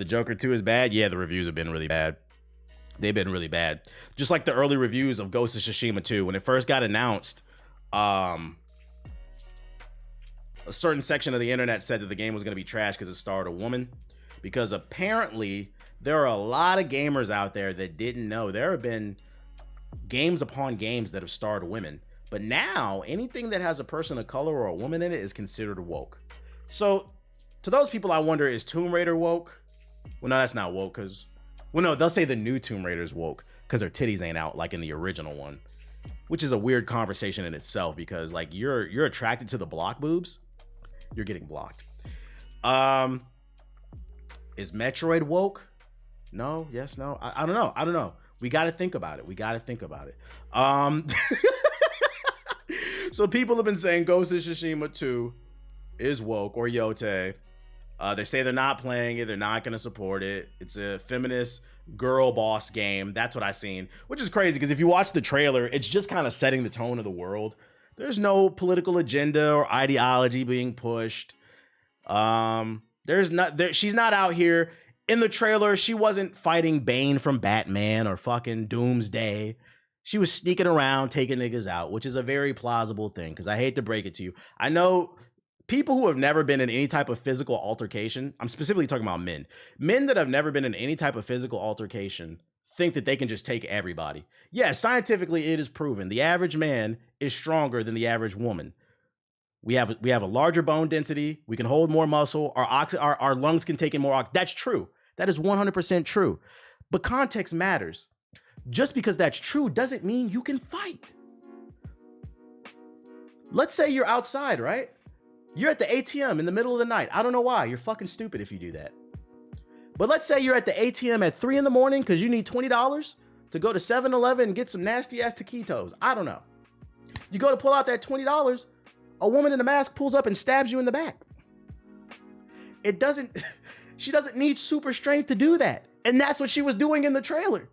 The Joker 2 is bad. Yeah, the reviews have been really bad. They've been really bad. Just like the early reviews of Ghost of Tsushima 2. When it first got announced, a certain section of the internet said that the game was going to be trash because it starred a woman. Because apparently there are a lot of gamers out there that didn't know. There have been games upon games that have starred women. But now anything that has a person of color or a woman in it is considered woke. So to those people, I wonder, is Tomb Raider woke? Well, no, that's not woke because, well, no, they'll say the new Tomb Raider's woke because their titties ain't out like in the original one, which is a weird conversation in itself because like you're attracted to the block boobs, you're getting blocked. Is Metroid woke? No, yes, no. I don't know. I don't know. We got to think about it. So people have been saying Ghost of Tsushima 2 is woke, or Yotei. They say they're not playing it. They're not going to support it. It's a feminist girl boss game. That's what I seen, which is crazy because if you watch the trailer, it's just kind of setting the tone of the world. There's no political agenda or ideology being pushed. She's not out here. In the trailer, she wasn't fighting Bane from Batman or fucking Doomsday. She was sneaking around, taking niggas out, which is a very plausible thing, because I hate to break it to you. I know people who have never been in any type of physical altercation, I'm specifically talking about men. Men that have never been in any type of physical altercation think that they can just take everybody. Yeah, scientifically, it is proven. The average man is stronger than the average woman. We have a larger bone density. We can hold more muscle. Our lungs can take in more oxygen. That's true. That is 100% true. But context matters. Just because that's true doesn't mean you can fight. Let's say you're outside, right? You're at the ATM in the middle of the night. I don't know why. You're fucking stupid if you do that. But let's say you're at the ATM at 3 a.m. because you need $20 to go to 7-Eleven and get some nasty ass taquitos. I don't know. You go to pull out that $20, a woman in a mask pulls up and stabs you in the back. She doesn't need super strength to do that. And that's what she was doing in the trailer.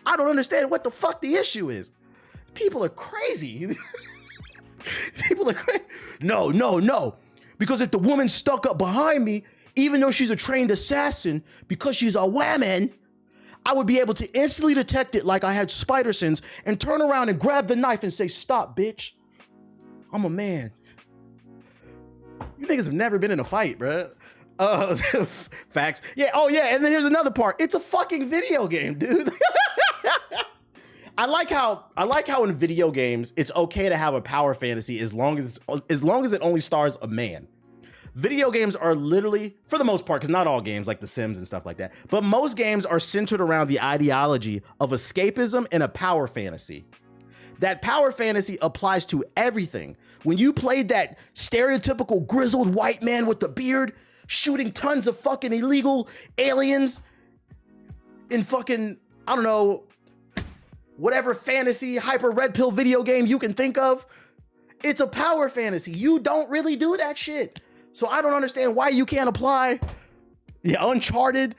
I don't understand what the fuck the issue is. People are crazy. People are crazy. No. Because if the woman stuck up behind me, even though she's a trained assassin, because she's a woman, I would be able to instantly detect it like I had spider sense and turn around and grab the knife and say, "Stop, bitch. I'm a man." You niggas have never been in a fight, bruh. Facts. Yeah. Oh yeah. And then here's another part. It's a fucking video game, dude. I like how in video games it's okay to have a power fantasy as long as it only stars a man. Video games are literally, for the most part, because not all games like The Sims and stuff like that, but most games are centered around the ideology of escapism and a power fantasy. That power fantasy applies to everything. When you played that stereotypical grizzled white man with the beard shooting tons of fucking illegal aliens in fucking, I don't know, whatever fantasy hyper red pill video game you can think of, it's a power fantasy. You don't really do that shit. So I don't understand why you can't apply Uncharted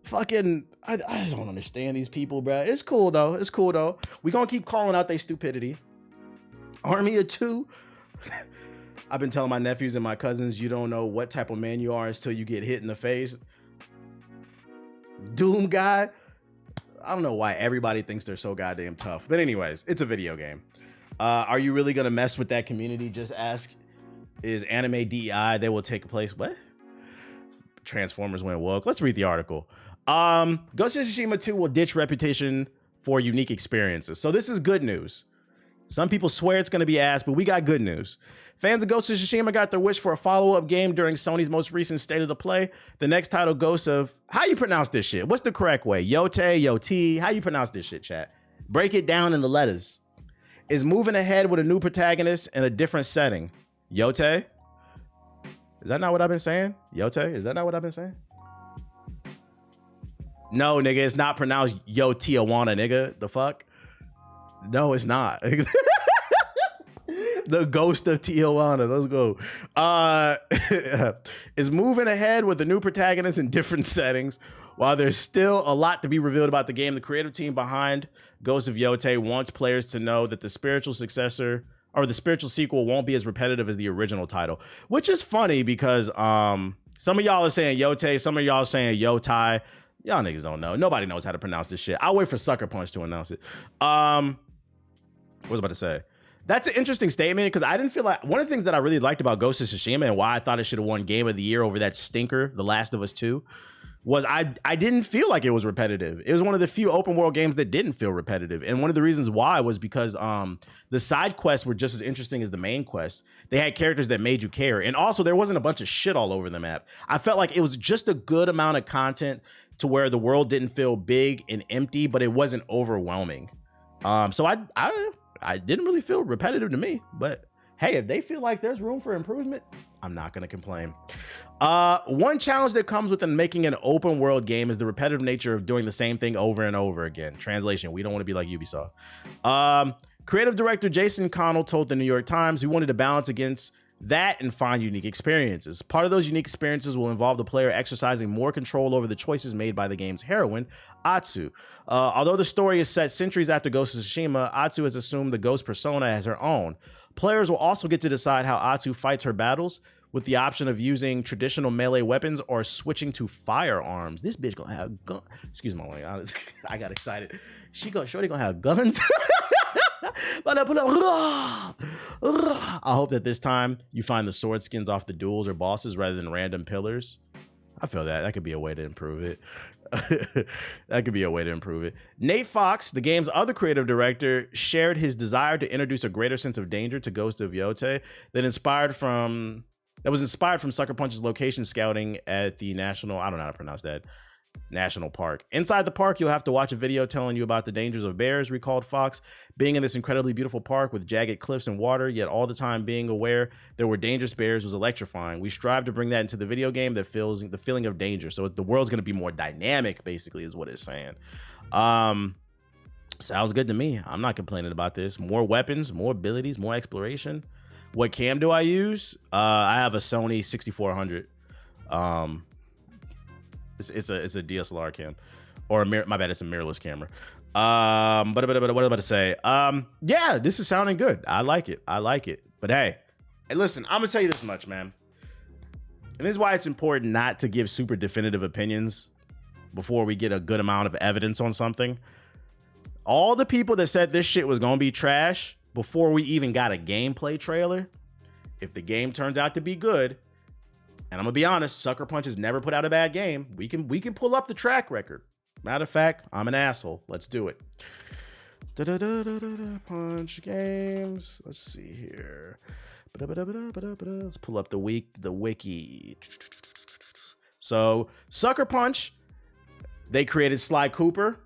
fucking, I don't understand these people, bro. It's cool though. We gonna keep calling out their stupidity. Army of Two. I've been telling my nephews and my cousins, you don't know what type of man you are until you get hit in the face. Doom guy. I don't know why everybody thinks they're so goddamn tough. But anyways, it's a video game. Are you really gonna mess with that community? Just ask, is anime DEI? They will take place. What? Transformers went woke. Let's read the article. Ghost of Tsushima 2 will ditch reputation for unique experiences. So this is good news. Some people swear it's going to be ass, but we got good news. Fans of Ghost of Tsushima got their wish for a follow-up game during Sony's most recent State of the Play. The next title, Ghost of... How you pronounce this shit? What's the correct way? Yotei? How you pronounce this shit, chat? Break it down in the letters. Is moving ahead with a new protagonist in a different setting. Yotei? Is that not what I've been saying? Yotei? Is that not what I've been saying? No, nigga, it's not pronounced Yotiawana, nigga. The fuck? No, it's not. The ghost of Tijuana. Let's go. Is moving ahead with the new protagonist in different settings. While there's still a lot to be revealed about the game, the creative team behind Ghost of Yotei wants players to know that the spiritual successor or the spiritual sequel won't be as repetitive as the original title, which is funny because Some of y'all are saying Yotei. Some of y'all are saying Yotei. Y'all niggas don't know. Nobody knows how to pronounce this shit. I'll wait for Sucker Punch to announce it. What was I about to say? That's an interesting statement because I didn't feel like one of the things that I really liked about Ghost of Tsushima and why I thought it should have won Game of the Year over that stinker, The Last of Us 2, was I didn't feel like it was repetitive. It was one of the few open world games that didn't feel repetitive. And one of the reasons why was because the side quests were just as interesting as the main quest. They had characters that made you care. And also there wasn't a bunch of shit all over the map. I felt like it was just a good amount of content to where the world didn't feel big and empty, but it wasn't overwhelming. So I didn't really feel repetitive to me, but hey, if they feel like there's room for improvement, I'm not going to complain. One challenge that comes with making an open world game is the repetitive nature of doing the same thing over and over again. Translation, we don't want to be like Ubisoft. Creative director Jason Connell told the New York Times, we wanted to balance against that and find unique experiences. Part of those unique experiences will involve the player exercising more control over the choices made by the game's heroine, Atsu. Although the story is set centuries after Ghost of Tsushima, Atsu has assumed the ghost persona as her own. Players will also get to decide how Atsu fights her battles, with the option of using traditional melee weapons or switching to firearms. This bitch gonna have guns. Excuse my language. I got excited. Shorty gonna have guns. I hope that this time you find the sword skins off the duels or bosses rather than random pillars. I feel that could be a way to improve it. That could be a way to improve it. Nate Fox, the game's other creative director, shared his desire to introduce a greater sense of danger to Ghost of Yotei that was inspired from Sucker Punch's location scouting at the National Park. Inside the park, you'll have to watch a video telling you about the dangers of bears, recalled Fox. Being in this incredibly beautiful park with jagged cliffs and water, yet all the time being aware there were dangerous bears was electrifying. We strive to bring that into the video game that feels the feeling of danger. So the world's going to be more dynamic, basically, is what it's saying. Sounds good to me. I'm not complaining about this. More weapons, more abilities, more exploration. What cam do I use? I have a Sony 6400. It's a DSLR cam, or my bad, it's a mirrorless camera. But what was I about to say? Yeah, this is sounding good. I like it. But hey, listen, I'm gonna tell you this much, man. And this is why it's important not to give super definitive opinions before we get a good amount of evidence on something. All the people that said this shit was gonna be trash before we even got a gameplay trailer, if the game turns out to be good, and I'm gonna be honest, Sucker Punch has never put out a bad game. We can pull up the track record. Matter of fact, I'm an asshole. Let's do it. Punch games. Let's see here. Let's pull up the wiki. So Sucker Punch, they created Sly Cooper,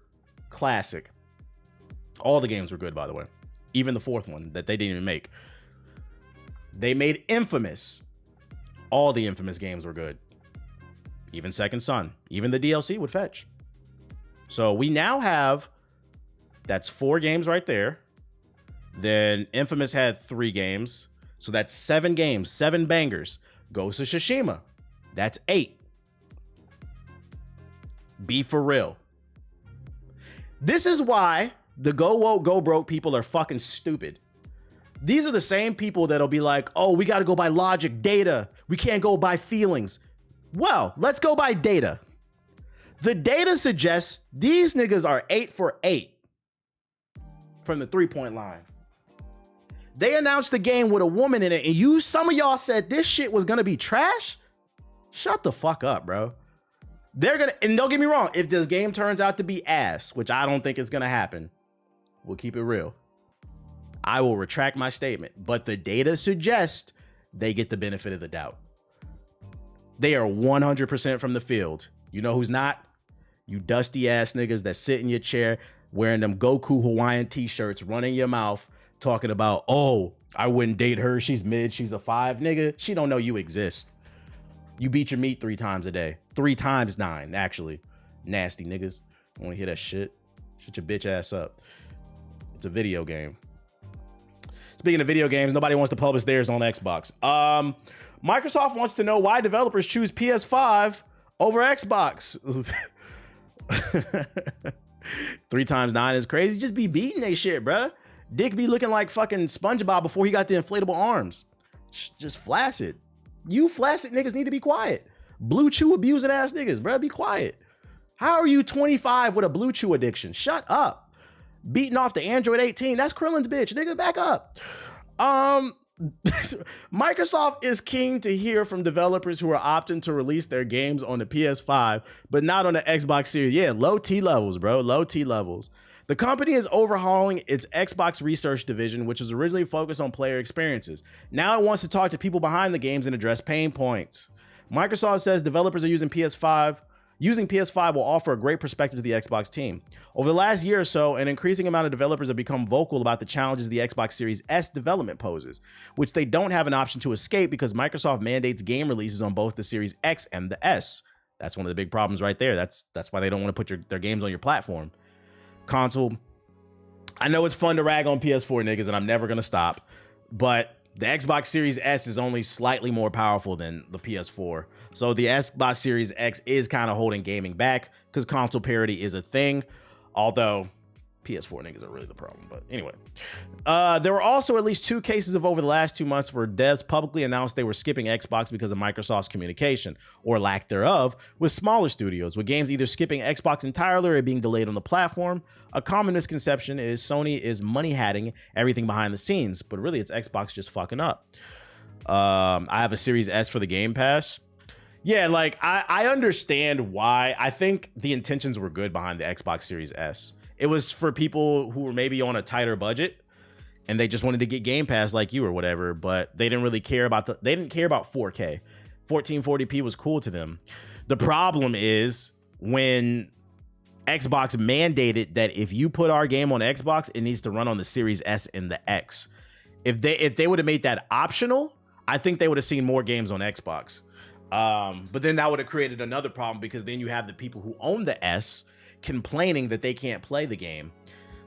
classic. All the games were good, by the way. Even the fourth one that they didn't even make. They made Infamous. All the Infamous games were good. Even Second Son. Even the DLC would fetch. So we now have, that's 4 games right there. Then Infamous had 3 games. So that's 7 games, 7 bangers. Ghost of Tsushima. That's 8. Be for real. This is why the go woke, go broke people are fucking stupid. These are the same people that'll be like, oh, we got to go by logic, data. We can't go by feelings. Well, let's go by data. The data suggests these niggas are 8 for 8 from the 3-point line. They announced the game with a woman in it, and some of y'all said this shit was gonna be trash. Shut the fuck up, bro. And don't get me wrong, if this game turns out to be ass, which I don't think is gonna happen, we'll keep it real. I will retract my statement, but the data suggests they get the benefit of the doubt. They are 100% from the field. You know who's not? You dusty ass niggas that sit in your chair wearing them Goku Hawaiian t-shirts, running your mouth, talking about, oh, I wouldn't date her. She's mid. She's a 5. Nigga, she don't know you exist. You beat your meat 3 times a day. 3 times 9, actually. Nasty niggas. Want to hear that shit? Shut your bitch ass up. It's a video game. Speaking of video games, nobody wants to publish theirs on Xbox. Microsoft wants to know why developers choose PS5 over Xbox. 3 times 9 is crazy. Just be beating they shit, bruh. Dick be looking like fucking SpongeBob before he got the inflatable arms. Just flaccid. You flaccid niggas need to be quiet. Blue Chew abusing ass niggas, bro. Be quiet. How are you 25 with a Blue Chew addiction? Shut up. Beating off the Android 18. That's Krillin's bitch. Nigga, back up. Microsoft is keen to hear from developers who are opting to release their games on the PS5, but not on the Xbox Series. Yeah, low T levels, bro. Low T levels. The company is overhauling its Xbox research division, which was originally focused on player experiences. Now it wants to talk to people behind the games and address pain points. Microsoft says developers are using PS5 will offer a great perspective to the Xbox team. Over the last year or so, an increasing amount of developers have become vocal about the challenges the Xbox Series S development poses, which they don't have an option to escape because Microsoft mandates game releases on both the Series X and the S. That's one of the big problems right there. That's why they don't want to put their games on your platform. Console. I know it's fun to rag on PS4 niggas, and I'm never going to stop, but the Xbox Series S is only slightly more powerful than the PS4. So the Xbox Series X is kind of holding gaming back because console parity is a thing. Although PS4 niggas are really the problem. But anyway, there were also at least 2 cases of over the last 2 months where devs publicly announced they were skipping Xbox because of Microsoft's communication, or lack thereof, with smaller studios, with games either skipping Xbox entirely or being delayed on the platform. A common misconception is Sony is money-hatting everything behind the scenes, but really it's Xbox just fucking up. I have a Series S for the Game Pass. Yeah, like, I understand why. I think the intentions were good behind the Xbox Series S. It was for people who were maybe on a tighter budget and they just wanted to get Game Pass like you or whatever, but they didn't really care about 4K. 1440p was cool to them. The problem is when Xbox mandated that if you put our game on Xbox, it needs to run on the Series S and the X. If they would have made that optional, I think they would have seen more games on Xbox. But then that would have created another problem because then you have the people who own the S complaining that they can't play the game.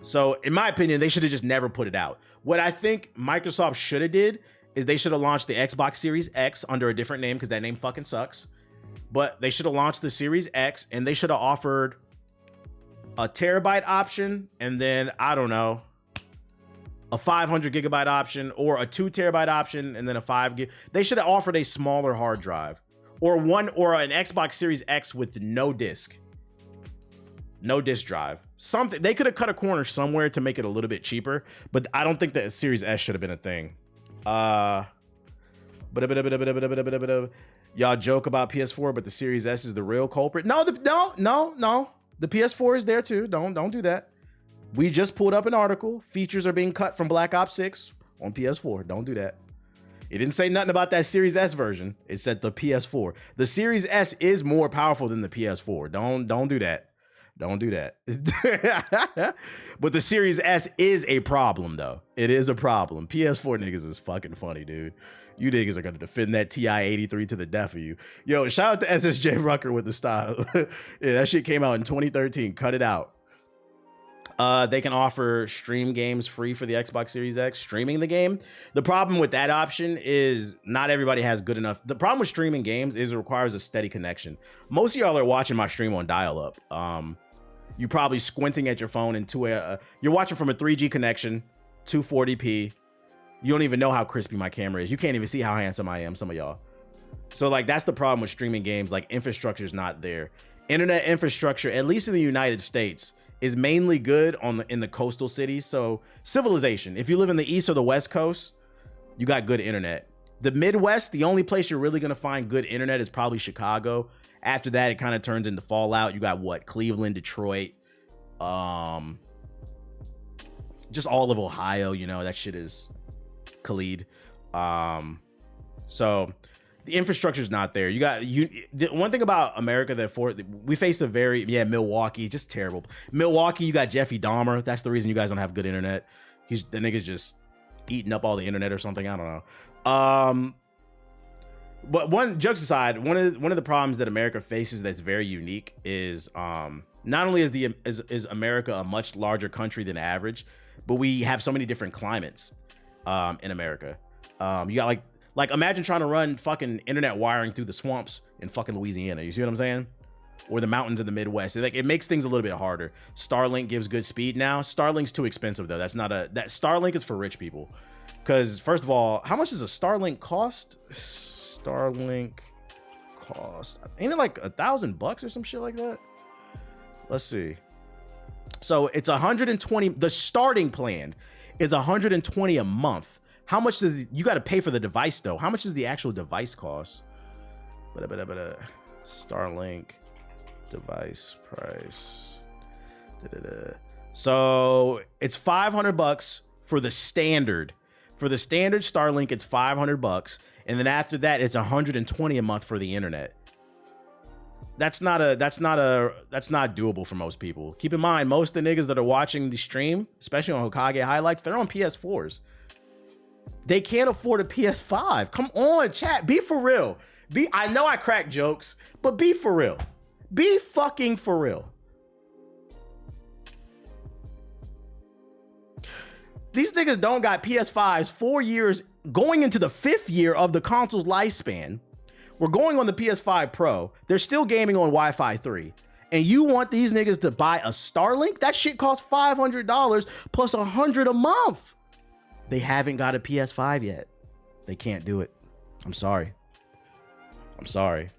So in my opinion, they should have just never put it out. What I think Microsoft should have did is they should have launched the Xbox Series X under a different name because that name fucking sucks. But they should have launched the Series X and they should have offered a terabyte option and then, I don't know, a 500 gigabyte option or a 2 terabyte option and then a 5 gig. They should have offered a smaller hard drive or an Xbox Series X with no disc. No disc drive. Something they could have cut a corner somewhere to make it a little bit cheaper, but I don't think that Series S should have been a thing. Y'all joke about PS4, but the Series S is the real culprit. No. The PS4 is there too. Don't do that. We just pulled up an article. Features are being cut from Black Ops 6 on PS4. Don't do that. It didn't say nothing about that Series S version. It said the PS4. The Series S is more powerful than the PS4. Don't do that. Don't do that. But the Series S is a problem, though. It is a problem. PS4 niggas is fucking funny, dude. You niggas are going to defend that TI-83 to the death of you. Yo, shout out to SSJ Rucker with the style. Yeah, that shit came out in 2013. Cut it out. They can offer stream games free for the Xbox Series X, streaming the game. The problem with that option is not everybody has good enough. The problem with streaming games is it requires a steady connection. Most of y'all are watching my stream on dial-up. You're probably squinting at your phone into you're watching from a 3G connection, 240p. You don't even know how crispy my camera is. You can't even see how handsome I am, some of y'all. So like, that's the problem with streaming games. Like, infrastructure is not there. Internet infrastructure, at least in the United States, is mainly good in the coastal cities. So civilization, if you live in the East or the West Coast, you got good internet. The Midwest, the only place you're really going to find good internet is probably Chicago. After that, it kind of turns into Fallout. You got what? Cleveland, Detroit, just all of Ohio, you know, that shit is Khalid. So the infrastructure is not there. The one thing about America we face a very, Milwaukee, just terrible. Milwaukee, you got Jeffrey Dahmer. That's the reason you guys don't have good internet. The nigga's just eating up all the internet or something. I don't know. But jokes aside, one of the problems that America faces that's very unique is not only is America a much larger country than average, but we have so many different climates in America. You got like imagine trying to run fucking internet wiring through the swamps in fucking Louisiana. You see what I'm saying? Or the mountains in the Midwest. It makes things a little bit harder. Starlink gives good speed now. Starlink's too expensive though. That Starlink is for rich people. Because first of all, how much does a Starlink cost? Starlink cost? Ain't it like $1,000 or some shit like that? Let's see. So it's 120. The starting plan is 120 a month. How much does you got to pay for the device though? How much does the actual device cost? Starlink device price. So it's $500 for the standard. For the standard Starlink, it's $500, and then after that, it's 120 a month for the internet. That's not doable for most people. Keep in mind, most of the niggas that are watching the stream, especially on Hokage highlights, they're on PS4s. They can't afford a PS5. Come on, chat. Be for real. I know I crack jokes, but be for real. Be fucking for real. These niggas don't got PS5s 4 years, going into the 5th year of the console's lifespan. We're going on the PS5 Pro. They're still gaming on Wi-Fi 3. And you want these niggas to buy a Starlink? That shit costs $500 plus $100 a month. They haven't got a PS5 yet. They can't do it. I'm sorry. I'm sorry.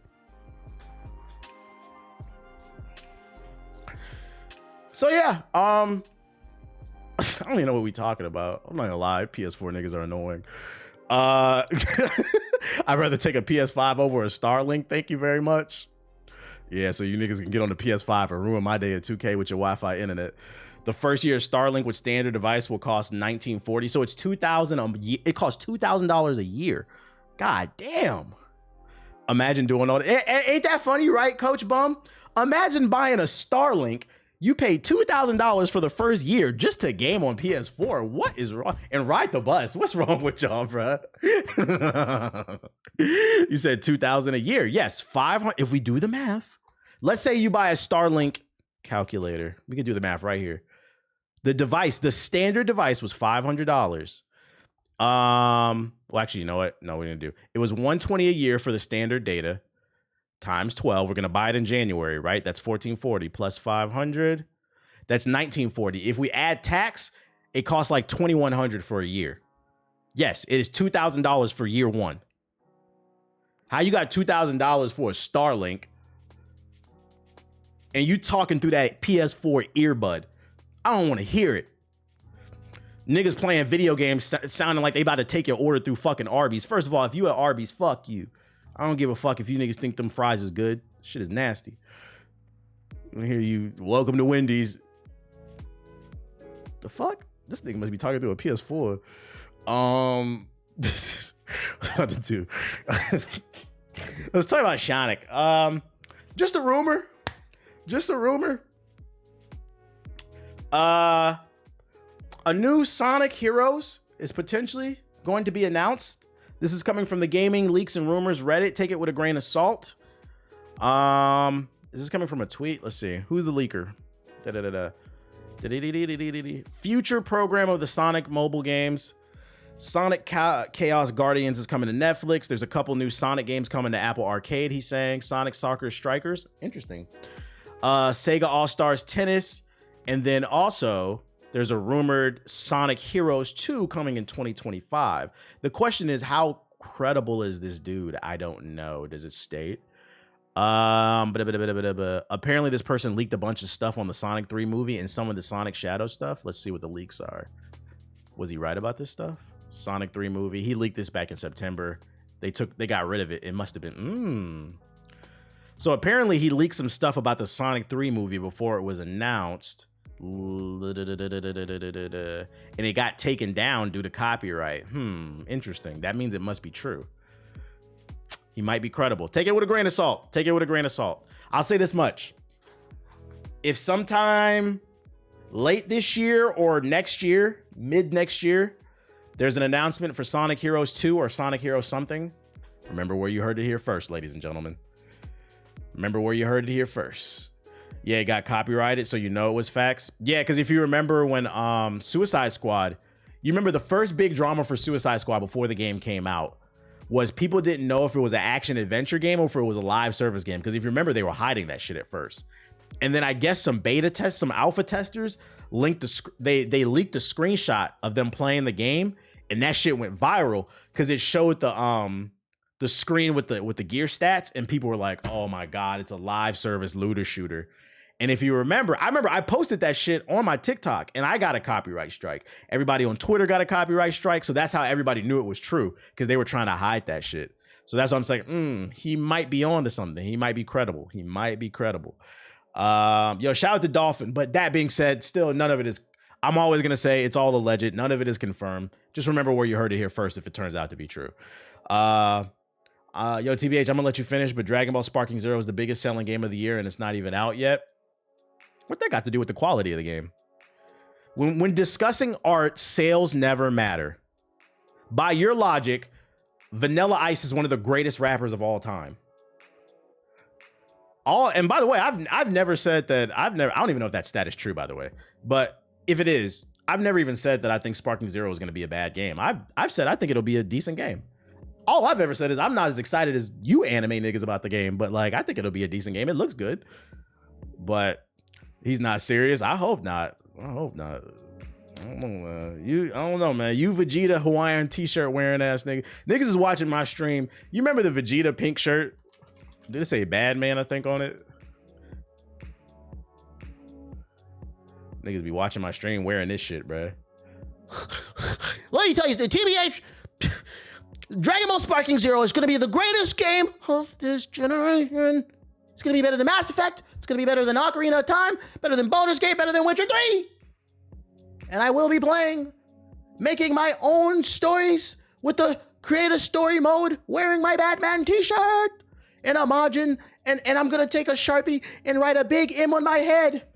So yeah, I don't even know what we're talking about. I'm not gonna lie, PS4 niggas are annoying. I'd rather take a PS5 over a Starlink. Thank you very much. Yeah, so you niggas can get on the PS5 and ruin my day at 2K with your Wi-Fi internet. The first year Starlink with standard device will cost $1,940. So it's $2,000 a year. It costs $2,000 a year. God damn. Imagine doing all that. Ain't that funny, right, Coach Bum? Imagine buying a Starlink. You pay $2,000 for the first year just to game on PS4. What is wrong? And ride the bus. What's wrong with y'all, bro? You said $2,000 a year. Yes, $500. If we do the math, let's say you buy a Starlink calculator. We can do the math right here. The device, the standard device was $500. Well, actually, you know what? No, we didn't do. It was $120 a year for the standard data. Times 12. We're going to buy it in January, right? That's $1,440 plus 500. That's $1,940. If we add tax, it costs like $2,100 for a year. Yes, it is $2,000 for year one. How you got $2,000 for a Starlink and you talking through that PS4 earbud? I don't want to hear it. Niggas playing video games sounding like they about to take your order through fucking Arby's. First of all, if you at Arby's, fuck you. I don't give a fuck if you niggas think them fries is good. Shit is nasty. I hear you. Welcome to Wendy's. The fuck? This nigga must be talking through a PS4. What to do? Let's talk about Sonic. Just a rumor. Just a rumor. A new Sonic Heroes is potentially going to be announced. This is coming from the Gaming Leaks and Rumors Reddit. Take it with a grain of salt. Is this coming from a tweet? Let's see. Who's the leaker? Future program of the Sonic mobile games. Sonic Chaos Guardians is coming to Netflix. There's a couple new Sonic games coming to Apple Arcade, he's saying. Sonic Soccer Strikers. Interesting. Sega All-Stars Tennis. And then also, there's a rumored Sonic Heroes 2 coming in 2025. The question is, how credible is this dude? I don't know. Does it state? Apparently this person leaked a bunch of stuff on the Sonic 3 movie and some of the Sonic Shadow stuff. Let's see what the leaks are. Was he right about this stuff? Sonic 3 movie. He leaked this back in September. They got rid of it. It must have been. So apparently he leaked some stuff about the Sonic 3 movie before it was announced. And it got taken down due to copyright. Interesting. That means it must be true. He might be credible. Take it with a grain of salt. Take it with a grain of salt. I'll say this much. If sometime late this year or next year, mid next year, there's an announcement for Sonic Heroes 2 or Sonic Heroes something, remember where you heard it here first, ladies and gentlemen. Remember where you heard it here first. Yeah, it got copyrighted, so you know it was facts. Yeah, because if you remember when Suicide Squad, you remember the first big drama for Suicide Squad before the game came out was people didn't know if it was an action adventure game or if it was a live service game. Because if you remember, they were hiding that shit at first. And then I guess some beta tests, some alpha testers linked they leaked a screenshot of them playing the game, and that shit went viral because it showed the the screen with the gear stats, and people were like, "Oh my god, it's a live service looter shooter." And if you remember, I posted that shit on my TikTok, and I got a copyright strike. Everybody on Twitter got a copyright strike, so that's how everybody knew it was true, because they were trying to hide that shit. So that's what I'm saying. He might be on to something. He might be credible. Yo, shout out to Dolphin. But that being said, still none of it is. I'm always gonna say it's all alleged. None of it is confirmed. Just remember where you heard it here first if it turns out to be true. Yo, TBH, I'm gonna let you finish, but Dragon Ball Sparking Zero is the biggest selling game of the year, and it's not even out yet. What that got to do with the quality of the game? When discussing art, sales never matter. By your logic, Vanilla Ice is one of the greatest rappers of all time. And by the way, I've never said that. I don't even know if that stat is true, by the way. But if it is, I've never even said that I think Sparking Zero is going to be a bad game. I've said I think it'll be a decent game. All I've ever said is I'm not as excited as you anime niggas about the game, but like I think it'll be a decent game. It looks good, but he's not serious. I hope not. I don't know, man. You Vegeta Hawaiian t-shirt wearing ass nigga. Niggas is watching my stream. You remember the Vegeta pink shirt? Did it say bad man, I think, on it? Niggas be watching my stream wearing this shit, bruh. Let me tell you, the TBH Dragon Ball Sparking Zero is going to be the greatest game of this generation. It's going to be better than Mass Effect. It's going to be better than Ocarina of Time, better than Baldur's Gate, better than Witcher 3. And I will be playing, making my own stories with the create a story mode, wearing my Batman t-shirt and a margin, and I'm going to take a Sharpie and write a big M on my head.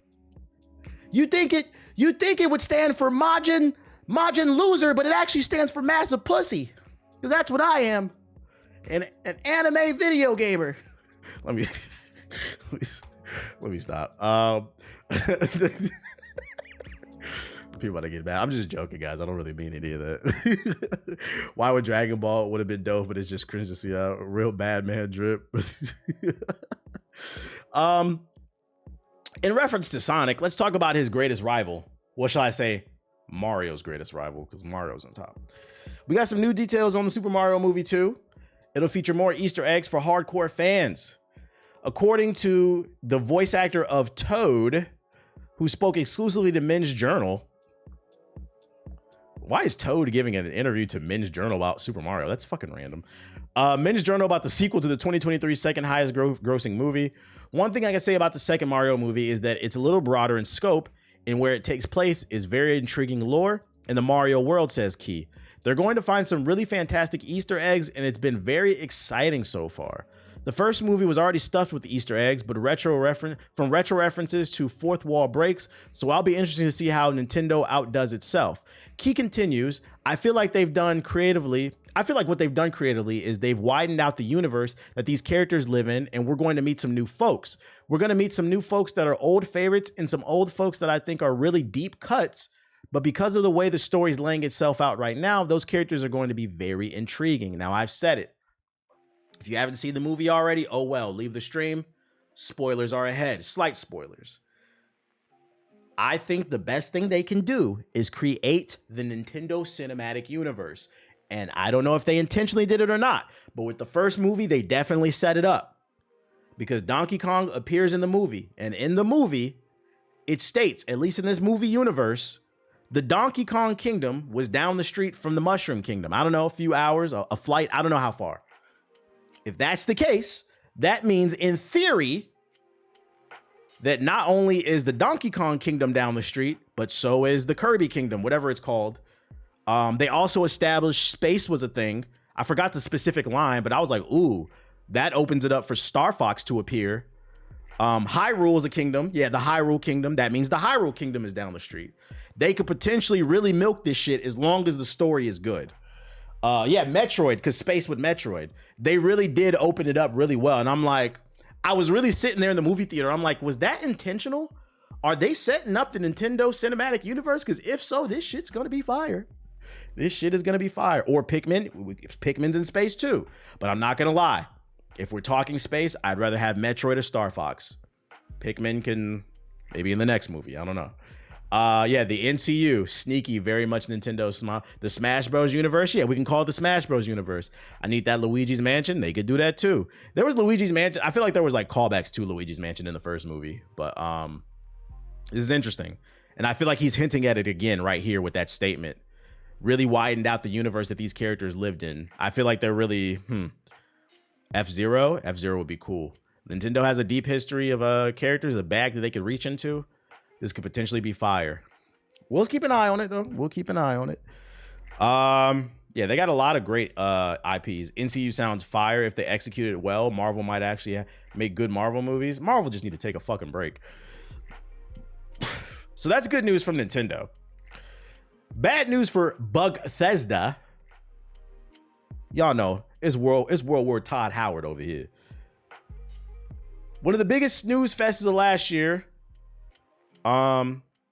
You think it would stand for Majin loser, but it actually stands for massive pussy. Because that's what I am. An anime video gamer. Let me stop. People about to get mad. I'm just joking, guys. I don't really mean any of that. Why would Dragon Ball would have been dope, but it's just cringe to see a real bad man drip. In reference to Sonic, let's talk about his greatest rival. What shall I say? Mario's greatest rival, because Mario's on top. We got some new details on the Super Mario movie 2. It'll feature more Easter eggs for hardcore fans. According to the voice actor of Toad, who spoke exclusively to Men's Journal. Why is Toad giving an interview to Men's Journal about Super Mario? That's fucking random. Men's Journal about the sequel to the 2023 second highest grossing movie. One thing I can say about the second Mario movie is that it's a little broader in scope, and where it takes place is very intriguing lore, and the Mario world, says Key. They're going to find some really fantastic Easter eggs, and it's been very exciting so far. The first movie was already stuffed with Easter eggs, but retro references to fourth wall breaks, so I'll be interested to see how Nintendo outdoes itself. Key continues, I feel like what they've done creatively is they've widened out the universe that these characters live in, and we're going to meet some new folks. We're going to meet some new folks that are old favorites and some old folks that I think are really deep cuts, but because of the way the story's laying itself out right now, those characters are going to be very intriguing. Now, I've said it. If you haven't seen the movie already, oh well, leave the stream. Spoilers are ahead, slight spoilers. I think the best thing they can do is create the Nintendo Cinematic Universe. And I don't know if they intentionally did it or not, but with the first movie, they definitely set it up. Because Donkey Kong appears in the movie, and in the movie, it states, at least in this movie universe, the Donkey Kong Kingdom was down the street from the Mushroom Kingdom. I don't know, a few hours, a flight, I don't know how far. If that's the case, that means in theory that not only is the Donkey Kong Kingdom down the street, but so is the Kirby Kingdom, whatever it's called. They also established space was a thing. I forgot the specific line, but I was like, ooh, that opens it up for Star Fox to appear. Hyrule is a kingdom. Yeah, the Hyrule Kingdom. That means the Hyrule Kingdom is down the street. They could potentially really milk this shit as long as the story is good. Yeah, Metroid, because space with Metroid. They really did open it up really well. And I'm like, I was really sitting there in the movie theater. I'm like, was that intentional? Are they setting up the Nintendo Cinematic Universe? Because if so, this shit's going to be fire. This shit is going to be fire. Or Pikmin's in space too. But I'm not going to lie. If we're talking space, I'd rather have Metroid or Star Fox. Pikmin can maybe in the next movie. I don't know. Yeah, the NCU, sneaky, very much Nintendo the Smash Bros. Universe. Yeah, we can call it the Smash Bros. Universe. I need that Luigi's Mansion. They could do that too. There was Luigi's Mansion. I feel like there was like callbacks to Luigi's Mansion in the first movie, but this is interesting. And I feel like he's hinting at it again right here with that statement. Really widened out the universe that these characters lived in. I feel like they're really, F-Zero? F-Zero would be cool. Nintendo has a deep history of characters, a bag that they could reach into. This could potentially be fire. We'll keep an eye on it, though. We'll keep an eye on it. Yeah, they got a lot of great IPs. NCU sounds fire. If they execute it well, Marvel might actually make good Marvel movies. Marvel just need to take a fucking break. So that's good news from Nintendo. Bad news for Bethesda. Y'all know it's World War Todd Howard over here. One of the biggest snooze fests of last year.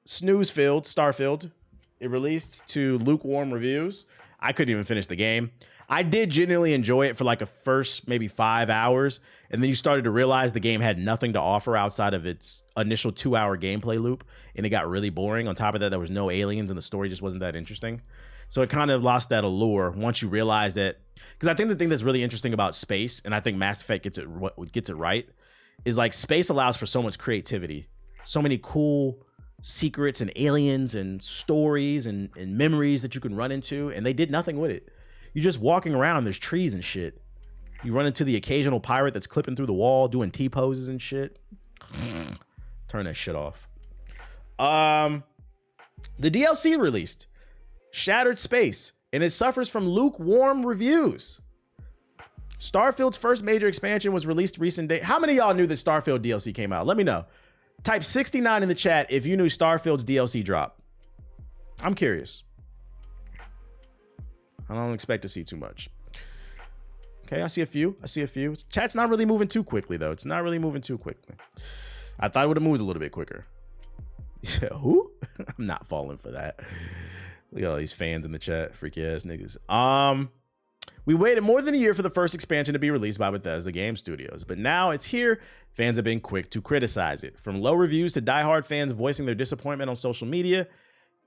Starfield. It released to lukewarm reviews. I couldn't even finish the game. I did genuinely enjoy it for like a first maybe 5 hours. And then you started to realize the game had nothing to offer outside of its initial 2-hour gameplay loop. And it got really boring. On top of that, there was no aliens and the story just wasn't that interesting. So it kind of lost that allure once you realize that. Because I think the thing that's really interesting about space, and I think Mass Effect gets it right, is like space allows for so much creativity. So many cool secrets and aliens and stories and memories that you can run into. And they did nothing with it. You're just walking around. There's trees and shit. You run into the occasional pirate that's clipping through the wall, doing T-poses and shit. Turn that shit off. The DLC released. Shattered Space. And it suffers from lukewarm reviews. Starfield's first major expansion was released recent day. How many of y'all knew that Starfield DLC came out? Let me know. Type 69 in the chat if you knew Starfield's DLC dropped. I'm curious. I don't expect to see too much. Okay, I see a few. Chat's not really moving too quickly, though. It's not really moving too quickly. I thought it would have moved a little bit quicker. Who? I'm not falling for that. Look at all these fans in the chat. Freaky ass niggas. We waited more than a year for the first expansion to be released by Bethesda Game Studios, but now it's here. Fans have been quick to criticize it. From low reviews to diehard fans voicing their disappointment on social media,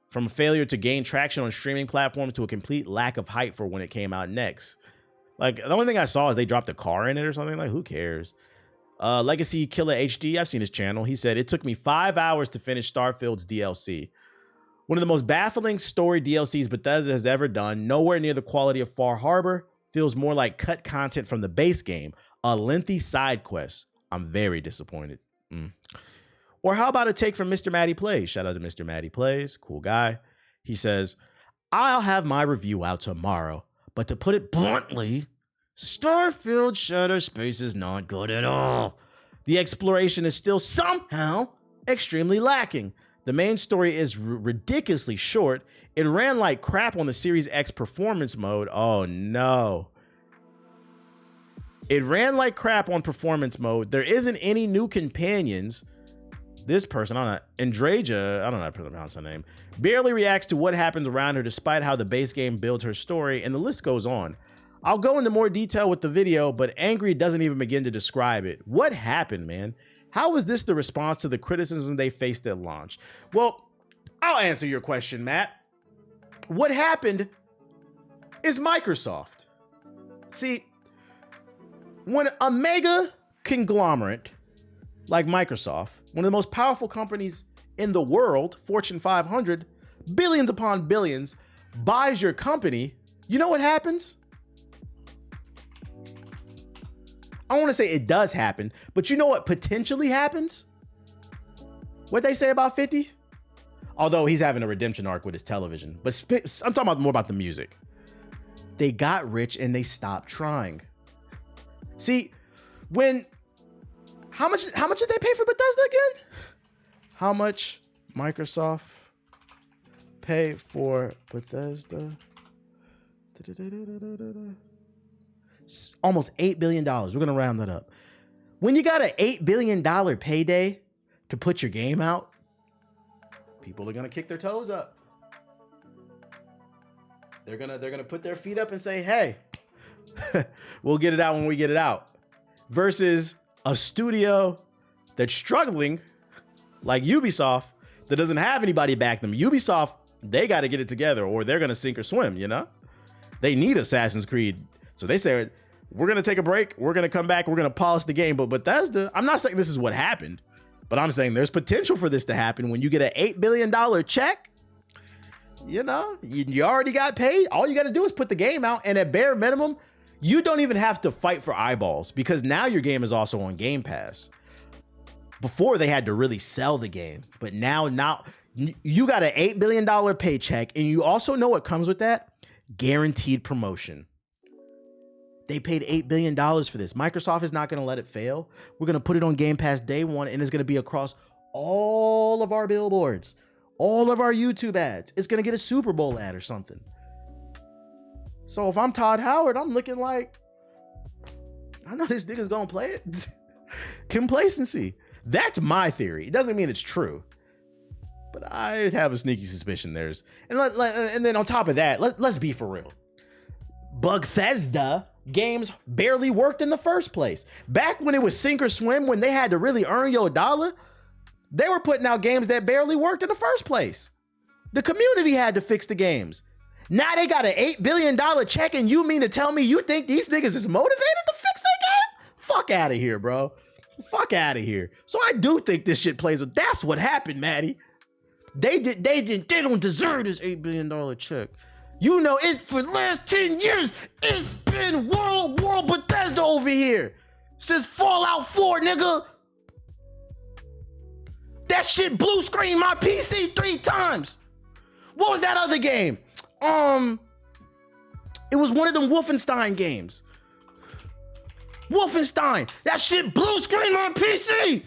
from a failure to gain traction on streaming platforms to a complete lack of hype for when it came out next. Like, the only thing I saw is they dropped a car in it or something. Like, who cares? Legacy Killer HD, I've seen his channel. He said, it took me 5 hours to finish Starfield's DLC. One of the most baffling story DLCs Bethesda has ever done, nowhere near the quality of Far Harbor, feels more like cut content from the base game, a lengthy side quest. I'm very disappointed. Or how about a take from Mr. Matty Plays? Shout out to Mr. Matty Plays, cool guy. He says, I'll have my review out tomorrow, but to put it bluntly, Starfield Shattered Space is not good at all. The exploration is still somehow extremely lacking. The main story is ridiculously short. It ran like crap on the Series X performance mode. Oh no. It ran like crap on performance mode. There isn't any new companions. This person, Andreja, I don't know how to pronounce her name, barely reacts to what happens around her despite how the base game builds her story, and the list goes on. I'll go into more detail with the video, but Angry doesn't even begin to describe it. What happened, man? How was this the response to the criticism they faced at launch? Well, I'll answer your question, Matt. What happened is Microsoft. See, when a mega conglomerate like Microsoft, one of the most powerful companies in the world, Fortune 500, billions upon billions, buys your company, you know what happens? I want to say it does happen, but you know what potentially happens? What they say about 50? Although he's having a redemption arc with his television, but I'm talking more about the music. They got rich and they stopped trying. See, how much did they pay for Bethesda again? How much Microsoft pay for Bethesda? Almost $8 billion. We're going to round that up. When you got an $8 billion payday to put your game out, people are going to kick their toes up. They're going to put their feet up and say, hey, we'll get it out when we get it out. Versus a studio that's struggling, like Ubisoft, that doesn't have anybody back them. Ubisoft, they got to get it together or they're going to sink or swim, you know? They need Assassin's Creed. So they said, we're going to take a break. We're going to come back. We're going to polish the game. But Bethesda, I'm not saying this is what happened, but I'm saying there's potential for this to happen when you get an $8 billion check. You know, you already got paid. All you got to do is put the game out. And at bare minimum, you don't even have to fight for eyeballs because now your game is also on Game Pass. Before they had to really sell the game, but now you got an $8 billion paycheck. And you also know what comes with that? Guaranteed promotion. They paid $8 billion for this. Microsoft is not going to let it fail. We're going to put it on Game Pass day one, and it's going to be across all of our billboards, all of our YouTube ads. It's going to get a Super Bowl ad or something. So if I'm Todd Howard, I'm looking like, I know this nigga's going to play it. Complacency. That's my theory. It doesn't mean it's true, but I have a sneaky suspicion there's, and then on top of that, let's be for real. Bethesda games barely worked in the first place. Back when it was sink or swim, when they had to really earn your dollar, they were putting out games that barely worked in the first place. The community had to fix the games. Now they got an $8 billion check, and you mean to tell me you think these niggas is motivated to fix their game? Fuck out of here, bro. Fuck out of here. So I do think this shit plays with. That's what happened, Maddie. They don't deserve this $8 billion check. You know, it's for the last 10 years, it's been World Bethesda over here. Since Fallout 4, nigga. That shit blue screen my PC 3 times. What was that other game? It was one of them Wolfenstein games. Wolfenstein. That shit blue screen my PC.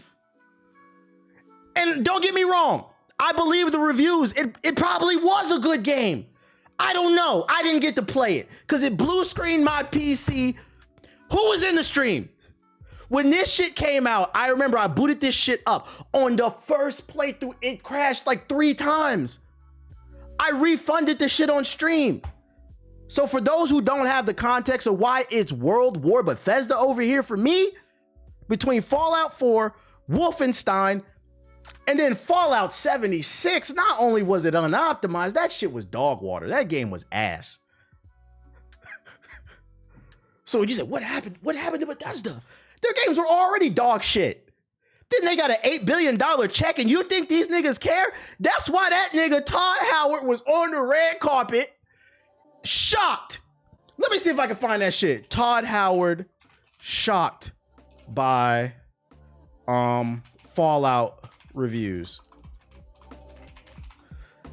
And don't get me wrong. I believe the reviews. It probably was a good game. I don't know. I didn't get to play it because it blue screened my PC. Who was in the stream? When this shit came out, I remember I booted this shit up. On the first playthrough, it crashed like 3 times. I refunded the shit on stream. So for those who don't have the context of why it's World War Bethesda over here for me, between Fallout 4, Wolfenstein, and then Fallout 76, not only was it unoptimized, that shit was dog water. That game was ass. So you said, what happened? What happened to Bethesda? Their games were already dog shit. Then they got an $8 billion check, and you think these niggas care? That's why that nigga Todd Howard was on the red carpet, shocked. Let me see if I can find that shit. Todd Howard shocked by Fallout reviews.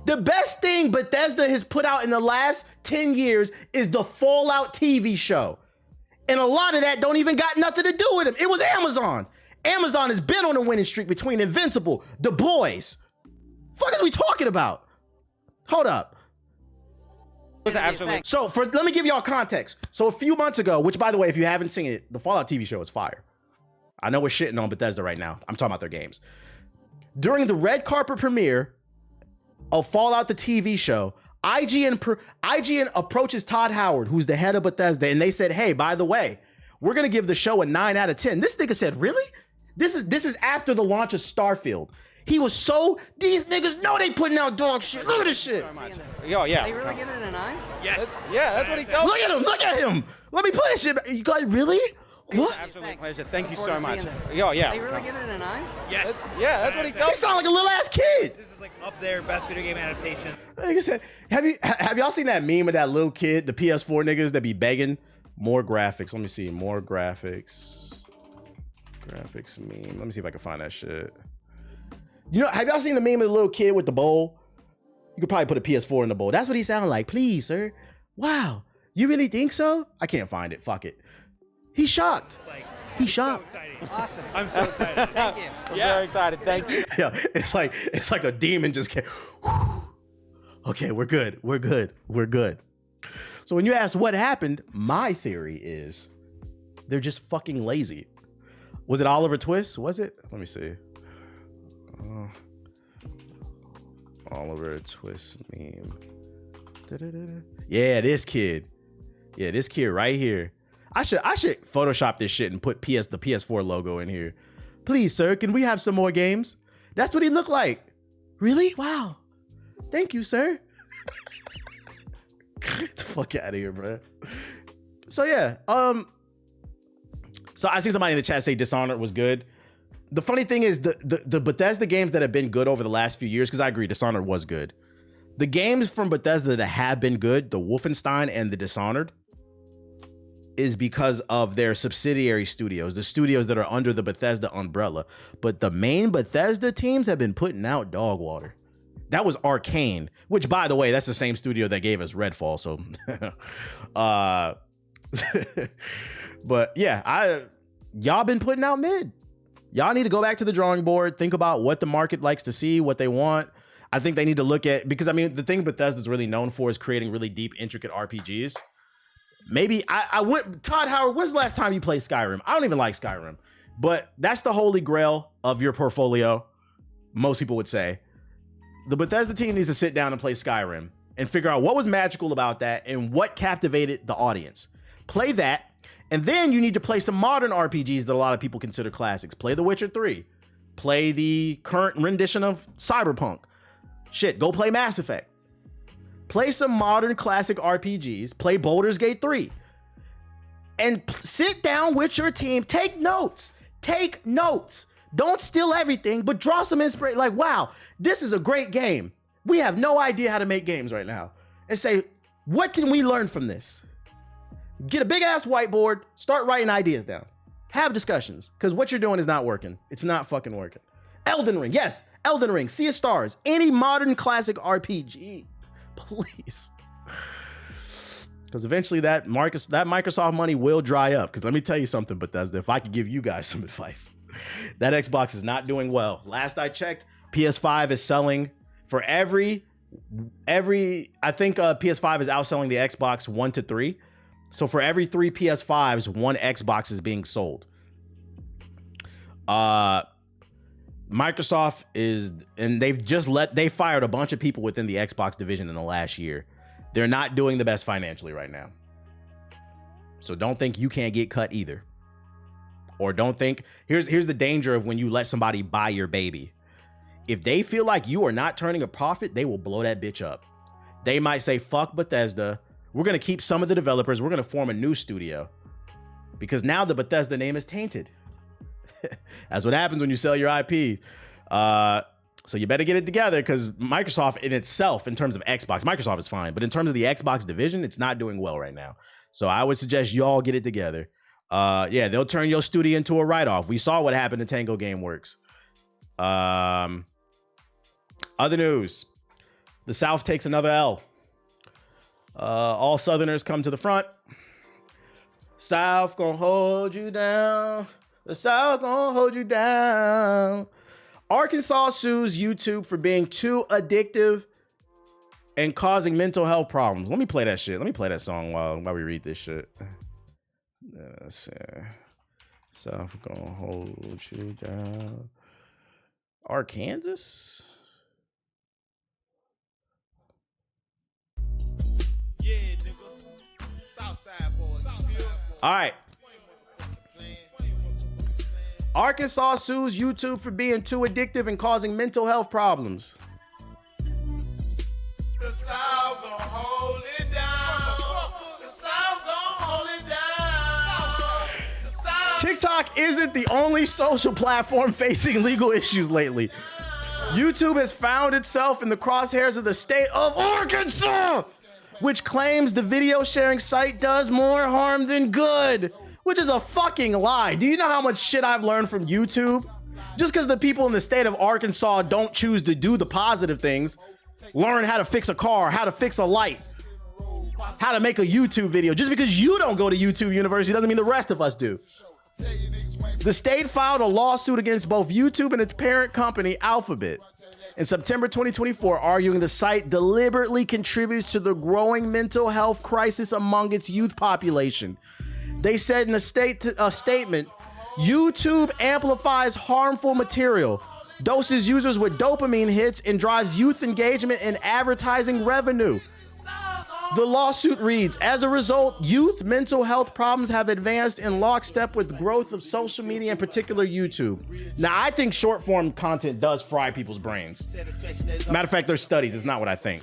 The best thing Bethesda has put out in the last 10 years is the Fallout TV show. And a lot of that don't even got nothing to do with him. It was Amazon. Amazon has been on a winning streak between Invincible, The Boys. Fuck is we talking about? Hold up. So let me give y'all context. So a few months ago, which by the way, if you haven't seen it, the Fallout TV show is fire. I know we're shitting on Bethesda right now. I'm talking about their games. During the red carpet premiere of Fallout the TV show, IGN approaches Todd Howard, who's the head of Bethesda, and they said, hey, by the way, we're gonna give the show a 9 out of 10. This nigga said, really? This is after the launch of Starfield. He was so, these niggas know they putting out dog shit. Look at this shit. Yo, yeah. Are you really giving it a 9? Yes. Yeah, that's what he told me. Look at him. Let me play this shit. You guys, really? What? Absolute pleasure. Thank you so much. Yo, yeah. Are you really giving it a 9? Yes. Yeah, that's what he told me. He sound like a little ass kid. This is like up there, best video game adaptation. Like I said, have y'all seen that meme of that little kid, the PS4 niggas that be begging? More graphics. Let me see. More graphics. Graphics meme. Let me see if I can find that shit. You know, have y'all seen the meme of the little kid with the bowl? You could probably put a PS4 in the bowl. That's what he sounded like. Please, sir. Wow. You really think so? I can't find it. Fuck it. He's shocked. He's shocked. So Awesome. I'm so excited. Thank you. I'm very excited. Thank you. Yeah, it's like a demon just came. Okay, we're good. We're good. We're good. So when you ask what happened, my theory is they're just fucking lazy. Was it Oliver Twist? Was it? Let me see. Oliver Twist meme. Yeah, this kid. Yeah, this kid right here. I should Photoshop this shit and put the PS4 logo in here. Please, sir, can we have some more games? That's what he looked like. Really? Wow. Thank you, sir. Get the fuck out of here, bro. So yeah, so I see somebody in the chat say Dishonored was good. The funny thing is the Bethesda games that have been good over the last few years, because I agree, Dishonored was good. The games from Bethesda that have been good, the Wolfenstein and the Dishonored, is because of their subsidiary studios, the studios that are under the Bethesda umbrella. But the main Bethesda teams have been putting out dog water. That was Arcane, which, by the way, that's the same studio that gave us Redfall. So, but yeah, y'all been putting out mid. Y'all need to go back to the drawing board, think about what the market likes to see, what they want. I think they need to look at, because I mean, the thing Bethesda's really known for is creating really deep, intricate RPGs. Maybe I went, Todd Howard, when's the last time you played Skyrim? I don't even like Skyrim, but that's the holy grail of your portfolio, most people would say. The Bethesda team needs to sit down and play Skyrim and figure out what was magical about that and what captivated the audience. Play that, and then you need to play some modern RPGs that a lot of people consider classics. Play The Witcher 3. Play the current rendition of Cyberpunk. Shit, go play Mass Effect. Play some modern classic RPGs, play Baldur's Gate 3, and sit down with your team. Take notes. Take notes. Don't steal everything, but draw some inspiration. Like, wow, this is a great game. We have no idea how to make games right now. And say, what can we learn from this? Get a big ass whiteboard, start writing ideas down. Have discussions, because what you're doing is not working. It's not fucking working. Elden Ring, yes, Elden Ring, Sea of Stars, any modern classic RPG. Please, because eventually that Microsoft money will dry up. Because let me tell you something, Bethesda, if I could give you guys some advice, that Xbox is not doing well. Last I checked, PS5 is selling for every I think PS5 is outselling the Xbox 1 to 3. So for every 3 PS5s, 1 Xbox is being sold. Microsoft is, and they fired a bunch of people within the Xbox division in the last year. They're not doing the best financially right now. So don't think you can't get cut either. Or don't think, here's the danger of when you let somebody buy your baby. If they feel like you are not turning a profit, they will blow that bitch up. They might say, fuck Bethesda. We're going to keep some of the developers. We're going to form a new studio. Because now the Bethesda name is tainted. That's what happens when you sell your IP. So you better get it together, because Microsoft in itself, in terms of Xbox, Microsoft is fine. But in terms of the Xbox division, it's not doing well right now. So I would suggest y'all get it together. Yeah, they'll turn your studio into a write-off. We saw what happened to Tango Gameworks. Other news. The South takes another L. All Southerners come to the front. South gonna hold you down. The South gonna hold you down. Arkansas sues YouTube for being too addictive and causing mental health problems. Let me play that shit. Let me play that song while we read this shit. South gonna hold you down. Arkansas? Yeah, nigga. Southside boys. All right. Arkansas sues YouTube for being too addictive and causing mental health problems. The South gon' hold it down. The South gon' hold it down. The South. TikTok isn't the only social platform facing legal issues lately. YouTube has found itself in the crosshairs of the state of Arkansas, which claims the video sharing site does more harm than good, which is a fucking lie. Do you know how much shit I've learned from YouTube? Just because the people in the state of Arkansas don't choose to do the positive things, learn how to fix a car, how to fix a light, how to make a YouTube video. Just because you don't go to YouTube University doesn't mean the rest of us do. The state filed a lawsuit against both YouTube and its parent company, Alphabet, in September 2024, arguing the site deliberately contributes to the growing mental health crisis among its youth population. They said in a statement, YouTube amplifies harmful material, doses users with dopamine hits, and drives youth engagement and advertising revenue. The lawsuit reads, as a result, youth mental health problems have advanced in lockstep with growth of social media, in particular YouTube. Now, I think short form content does fry people's brains. Matter of fact, there's studies. It's not what I think.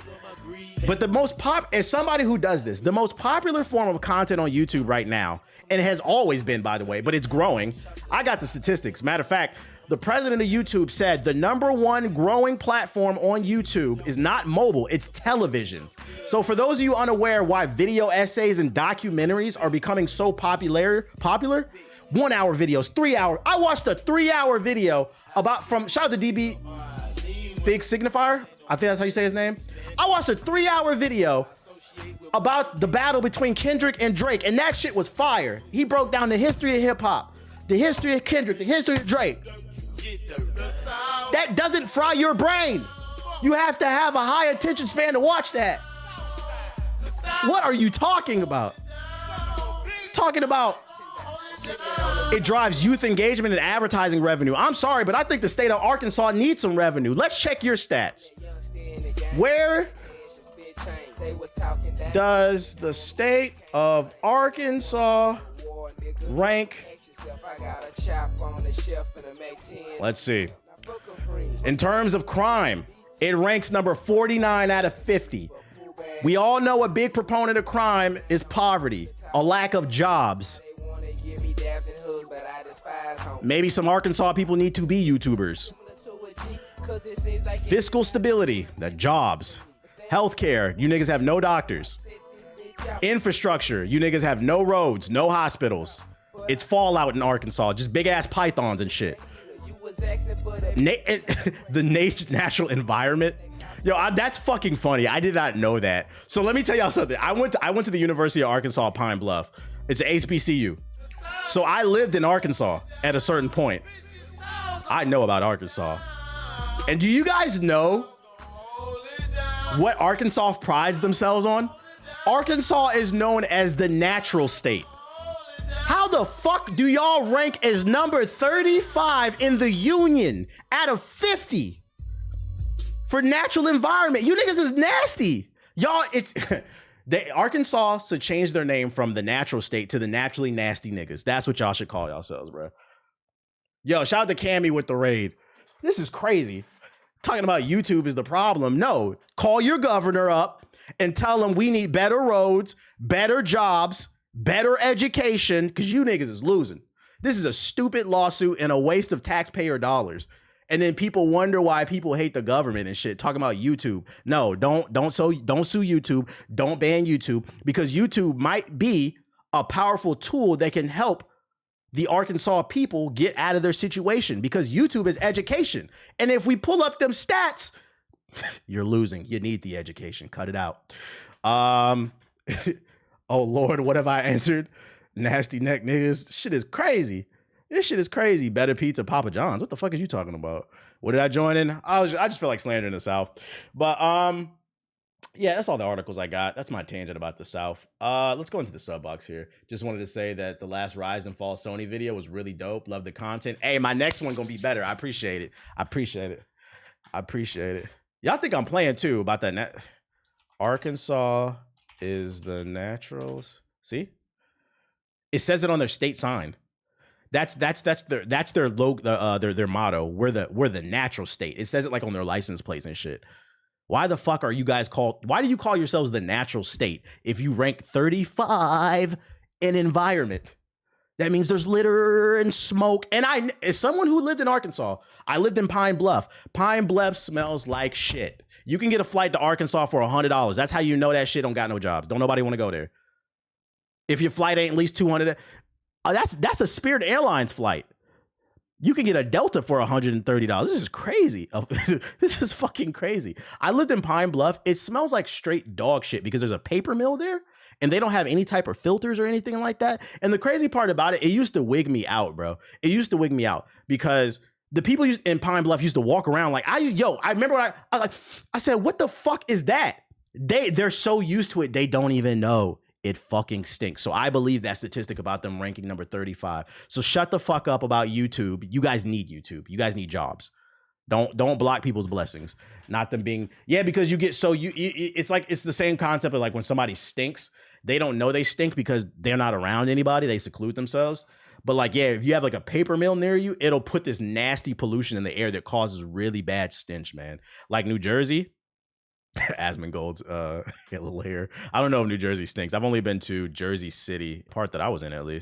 But the most as somebody who does this, the most popular form of content on YouTube right now, and it has always been, by the way, but it's growing. I got the statistics. Matter of fact, the president of YouTube said the #1 growing platform on YouTube is not mobile, it's television. So for those of you unaware why video essays and documentaries are becoming so popular, 1 hour videos, 3 hour. I watched a 3-hour video about shout out to DB Fig Signifier. I think that's how you say his name. I watched a 3-hour video about the battle between Kendrick and Drake, and that shit was fire. He broke down the history of hip hop, the history of Kendrick, the history of Drake. That doesn't fry your brain. You have to have a high attention span to watch that. What are you talking about? Talking about it drives youth engagement and advertising revenue. I'm sorry, but I think the state of Arkansas needs some revenue. Let's check your stats. Where does the state of Arkansas rank? Let's see. In terms of crime, it ranks number 49 out of 50. We all know a big proponent of crime is poverty, a lack of jobs. Maybe some Arkansas people need to be YouTubers. Fiscal stability, the jobs. Healthcare, you niggas have no doctors. Infrastructure, you niggas have no roads, no hospitals. It's fallout in Arkansas, just big ass pythons and shit. The natural environment. Yo, that's fucking funny. I did not know that. So let me tell y'all something. I went to the University of Arkansas Pine Bluff. It's an HBCU. So I lived in Arkansas at a certain point. I know about Arkansas. And do you guys know what Arkansas prides themselves on? Arkansas is known as the natural state. How the fuck do y'all rank as number 35 in the union out of 50 for natural environment? You niggas is nasty. Y'all, Arkansas should change their name from the natural state to the naturally nasty niggas. That's what y'all should call yourselves, bro. Yo, shout out to Cammy with the raid. This is crazy. Talking about YouTube is the problem. No, call your governor up and tell him we need better roads, better jobs, better education, because you niggas is losing. This is a stupid lawsuit and a waste of taxpayer dollars. And then people wonder why people hate the government and shit, talking about YouTube. No, don't sue YouTube. Don't ban YouTube, because YouTube might be a powerful tool that can help the Arkansas people get out of their situation, because YouTube is education. And if we pull up them stats, you're losing. You need the education. Cut it out. Oh Lord, what have I answered? Nasty neck niggas. Shit is crazy. This shit is crazy. Better pizza, Papa John's. What the fuck is you talking about? What did I join in? I just feel like slandering the South. But yeah, that's all the articles I got. That's my tangent about the South. Let's go into the sub box here. Just wanted to say that the last Rise and Fall Sony video was really dope. Love the content. Hey, my next one gonna be better. I appreciate it. I appreciate it. Y'all think I'm playing too about that Arkansas is the naturals. See? It says it on their state sign. That's their logo, their motto. We're the natural state. It says it like on their license plates and shit. Why the fuck are you guys why do you call yourselves the natural state if you rank 35 in environment? That means there's litter and smoke. And as someone who lived in Arkansas, I lived in Pine Bluff. Pine Bluff smells like shit. You can get a flight to Arkansas for $100. That's how you know that shit don't got no jobs. Don't nobody want to go there. If your flight ain't at least $200, that's a Spirit Airlines flight. You can get a Delta for $130. This is crazy. This is fucking crazy. I lived in Pine Bluff. It smells like straight dog shit because there's a paper mill there and they don't have any type of filters or anything like that. And the crazy part about it used to wig me out, bro. It used to wig me out because the people in Pine Bluff used to walk around like, I remember when I said, what the fuck is that? They're so used to it, they don't even know. It fucking stinks. So I believe that statistic about them ranking number 35. So shut the fuck up about YouTube. You guys need YouTube. You guys need jobs. Don't block people's blessings. Not them being because you get it's like it's the same concept of like when somebody stinks, they don't know they stink because they're not around anybody. They seclude themselves. But like if you have like a paper mill near you, it'll put this nasty pollution in the air that causes really bad stench, man. Like New Jersey. Asmongold's little hair. I don't know if New Jersey stinks. I've only been to Jersey City, part that I was in at least.